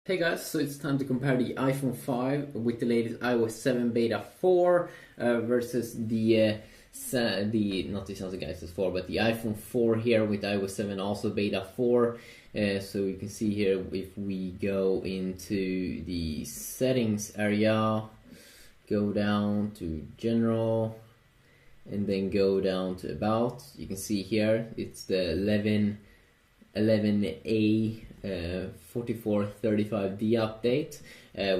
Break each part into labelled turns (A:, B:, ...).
A: Hey guys, so it's time to compare the iPhone 5 with the latest iOS 7 Beta 4 versus the not the Samsung Galaxy S4, but the iPhone 4 here with iOS 7 also Beta 4. So you can see here, if we go into the settings area, go down to general, and then go down to about, you can see here it's the 11A 4435D update,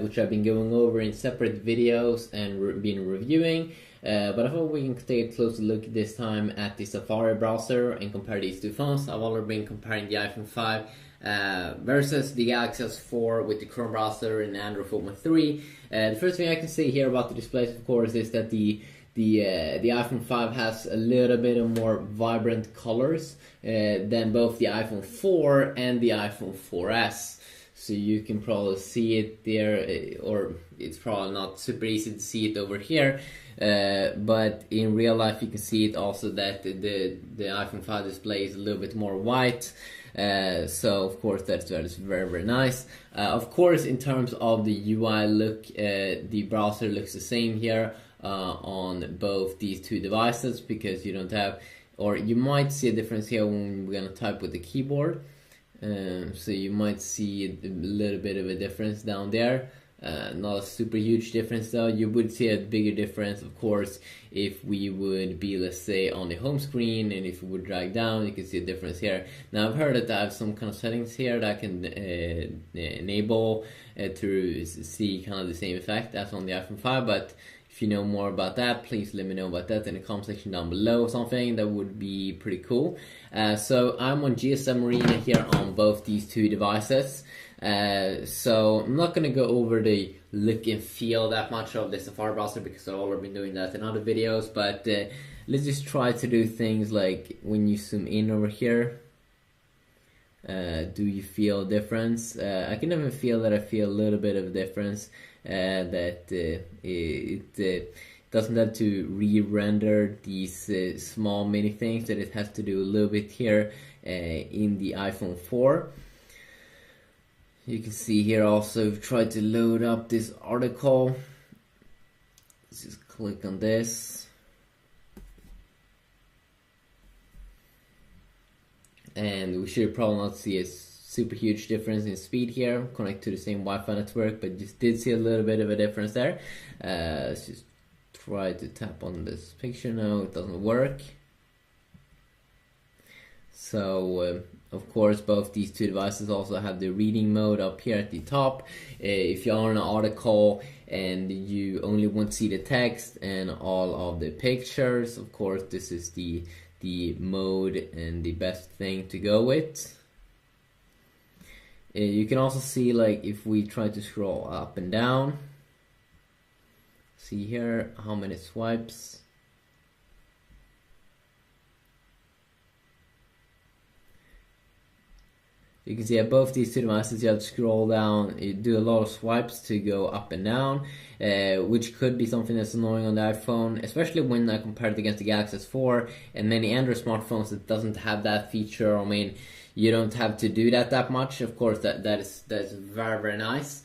A: which I've been going over in separate videos and been reviewing. But I thought we can take a closer look this time at the Safari browser and compare these two phones. I've already been comparing the iPhone 5 versus the Galaxy S4 with the Chrome browser and Android 4.3. The first thing I can say here about the displays, of course, is that the iPhone 5 has a little bit of more vibrant colors than both the iPhone 4 and the iPhone 4S. So you can probably see it there, or it's probably not super easy to see it over here. But in real life, you can see it also that the iPhone 5 display is a little bit more white. So of course that is very, very nice. Of course, in terms of the UI look, the browser looks the same here on both these two devices, because you don't have, or you might see a difference here when we're gonna type with the keyboard. So you might see a little bit of a difference down there. Not a super huge difference though. You would see a bigger difference, of course, if we would be, let's say, on the home screen, and if we would drag down, you can see a difference here. Now I've heard that I have some kind of settings here that I can enable to see kind of the same effect as on the iPhone 5, but if you know more about that, please let me know about that in the comment section down below. Something that would be pretty cool. So I'm on GSM Arena here on both these two devices. So I'm not gonna go over the look and feel that much of the Safari browser, because I've already been doing that in other videos. But let's just try to do things like when you zoom in over here. Do you feel a difference? I can even feel that I feel a little bit of a difference. That it doesn't have to re-render these small mini things that it has to do a little bit here in the iPhone 4. You can see here also, try to load up this article. Let's just click on this. And we should probably not see a super huge difference in speed here, connect to the same Wi-Fi network, but just did see a little bit of a difference there. Let's just try to tap on this picture. No, it doesn't work. So of course, both these two devices also have the reading mode up here at the top. If you're on an article and you only want to see the text and all of the pictures, of course this is the mode and the best thing to go with. You can also see, like, if we try to scroll up and down, see here how many swipes. You can see at both these two devices you have to scroll down, you do a lot of swipes to go up and down, which could be something that's annoying on the iPhone, especially when I compare it against the Galaxy S4 and many Android smartphones that doesn't have that feature. I mean, you don't have to do that much. Of course, that's very, very nice.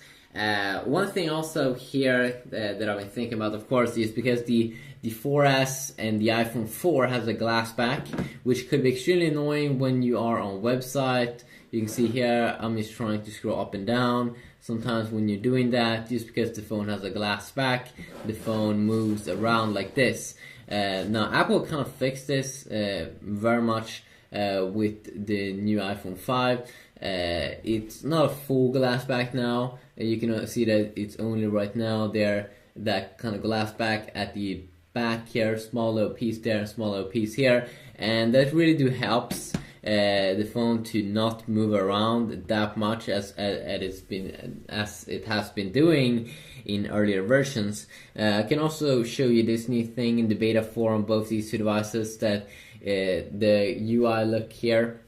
A: One thing also here that I've been thinking about, of course, is because the 4S and the iPhone 4 has a glass back, which could be extremely annoying when you are on a website. You can see here, I'm just trying to scroll up and down. Sometimes when you're doing that, just because the phone has a glass back, the phone moves around like this. Now, Apple kind of fixed this very much with the new iPhone 5. It's not a full glass back now. You can see that it's only right now there, that kind of glass back at the back here, small little piece there and small little piece here, and that really helps the phone to not move around that much as it has been doing in earlier versions. I can also show you this neat thing in the beta 4 on both these two devices, that the UI look here,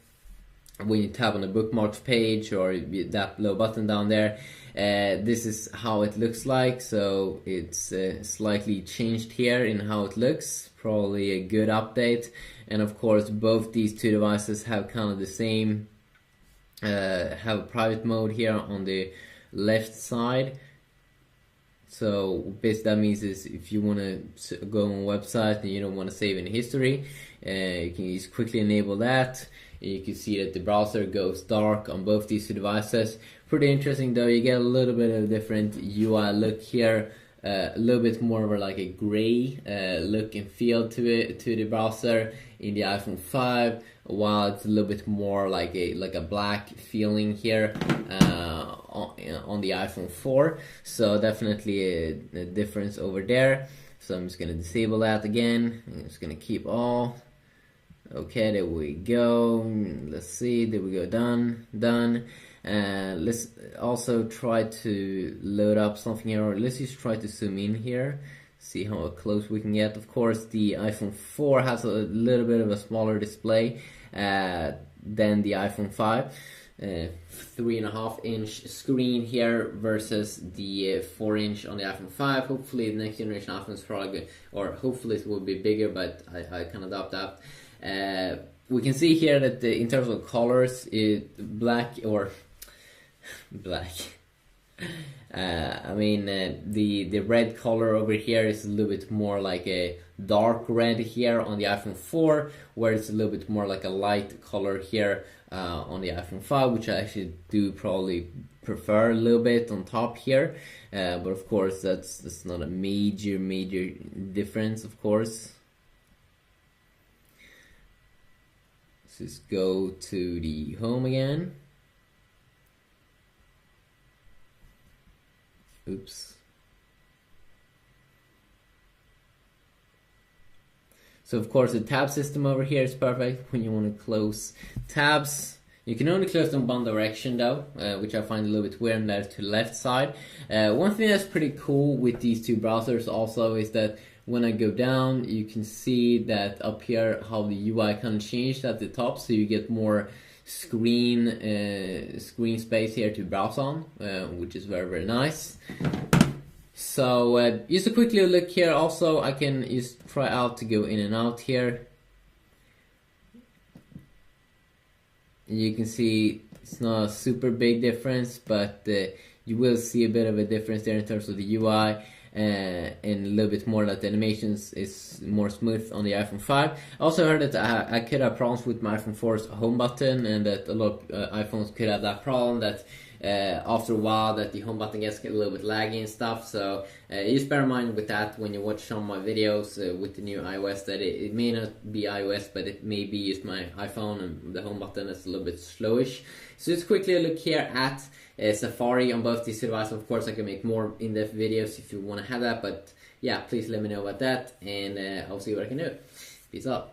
A: when you tap on the bookmarks page or that little button down there, this is how it looks like. So it's slightly changed here in how it looks, probably a good update. And of course both these two devices have kind of the same have a private mode here on the left side. So basically that means is if you want to go on a website and you don't want to save any history, you can just quickly enable that. You can see that the browser goes dark on both these two devices. Pretty interesting though, you get a little bit of a different UI look here. A little bit more of like a gray look and feel to it, to the browser in the iPhone 5, while it's a little bit more like a black feeling here on the iPhone 4. So definitely a difference over there. So I'm just gonna disable that again. I'm just gonna keep all. Okay, there we go. Let's see, there we go, done. Let's also try to load up something here, or let's just try to zoom in here, see how close we can get. Of course, the iPhone 4 has a little bit of a smaller display than the iPhone 5. 3.5-inch screen here versus the 4-inch on the iPhone 5. Hopefully the next generation iPhone is probably, or hopefully it will be bigger, but I cannot doubt that. We can see here that in terms of colors, black. I mean, the red color over here is a little bit more like a dark red here on the iPhone 4, where it's a little bit more like a light color here on the iPhone 5, which I actually do probably prefer a little bit on top here. But of course, that's not a major difference, of course. Let's just go to the home again. Oops. So of course the tab system over here is perfect when you want to close tabs. You can only close them one direction though, which I find a little bit weird, and that's to the left side. One thing that's pretty cool with these two browsers also is that when I go down, you can see that up here how the UI kind of changed at the top, so you get more screen space here to browse on, which is very nice. So just a quick little look here. Also, I can just try out to go in and out here. You can see it's not a super big difference, but you will see a bit of a difference there in terms of the UI. And a little bit more that the animations is more smooth on the iPhone 5. I also heard that I could have problems with my iPhone 4's home button, and that a lot of iPhones could have that problem, that after a while that the home button gets a little bit laggy and stuff. So just bear in mind with that when you watch some of my videos with the new iOS, that it may not be iOS, but it may be just my iPhone, and the home button is a little bit slowish. So just quickly look here at Safari on both these devices. Of course, I can make more in-depth videos if you want to have that, but yeah, please let me know about that, and I'll see what I can do. Peace out.